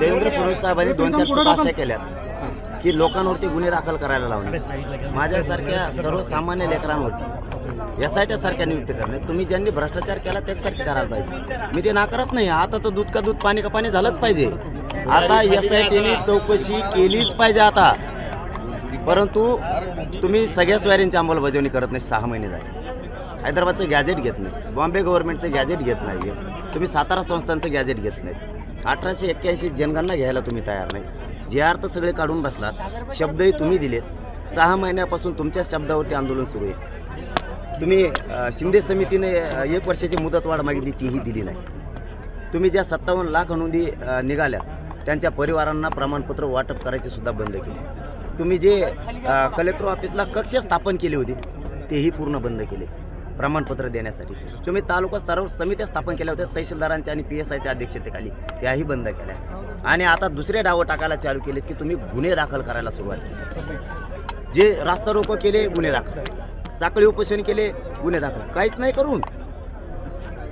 देवेंद्र फडणवीस साहेबांनी 2-4 चुका अशा केल्यात की लोकांवरती गुन्हे दाखल करायला लावले, माझ्यासारख्या सर्वसामान्य लेकरांवरती SIT सारख्या नियुक्ती करणे। तुम्ही ज्यांनी भ्रष्टाचार केला त्याचसारखे करायला पाहिजे, मी ते नाकारत नाही। आता तर दूध का दूध पाणी का पाणी झालंच पाहिजे। आता SITने चौकशी केलीच पाहिजे आता, परंतु तुम्ही सगळ्या स्वाऱ्यांची अंमलबजावणी करत नाही। 6 महिने झाले हैदराबादचं गॅजेट घेत नाही, बॉम्बे गव्हर्नमेंटचं गॅजेट घेत नाही, तुम्ही सातारा संस्थांचं गॅजेट घेत नाही, 1881 जनगणना घ्यायला तुम्ही तयार नाही, JR तर सगळे काढून बसलात, शब्दही तुम्ही दिलेत। 6 महिन्यापासून तुमच्या शब्दावरती आंदोलन सुरू आहे। तुम्ही शिंदे समितीने 1 वर्षाची मुदतवाढ मागितली, तीही दिली नाही। तुम्ही ज्या 57 लाख नोंदी निघाल्या त्यांच्या परिवारांना प्रमाणपत्र वाटप करायचे सुद्धा बंद केले। तुम्ही जे कलेक्टर ऑफिसला कक्ष स्थापन केली होती तेही पूर्ण बंद केले प्रमाणपत्र देण्यासाठी। तुम्ही तालुका स्तरावर समित्या स्थापन केल्या होत्या तहसीलदारांच्या आणि PSIच्या अध्यक्षतेखाली, त्याही बंद केल्या। आणि आता दुसरे डाव टाकायला चालू केलेत की तुम्ही गुन्हे दाखल करायला सुरुवात केली। जे रास्ता रोको केले गुन्हे दाखल, साखळी उपोषण केले गुन्हे दाखल, काहीच नाही करून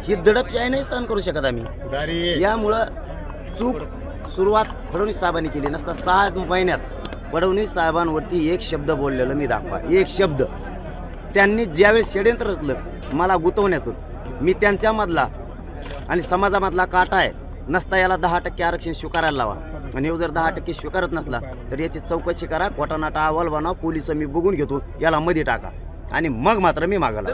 ही दडपशाही नाही सहन करू शकत आम्ही। यामुळं चूक सुरुवात फडणवीस साहेबांनी केली नसता 6 महिन्यात फडणवीस साहेबांवरती एक शब्द बोललेलं मी दाखवा, एक शब्द। त्यांनी ज्यावेळेस षड्यंत्र रचलं मला गुंतवण्याचं, मी त्यांच्यामधला आणि समाजामधला काटा आहे नसता याला 10% आरक्षण स्वीकारायला लावा, आणि जर 10% स्वीकारत नसला तर याची चौकशी करा, खोटानाटा अहवाल बनवा, पोलिस मी बघून घेतो, याला मध्ये टाका, आणि मग मात्र मी मागायला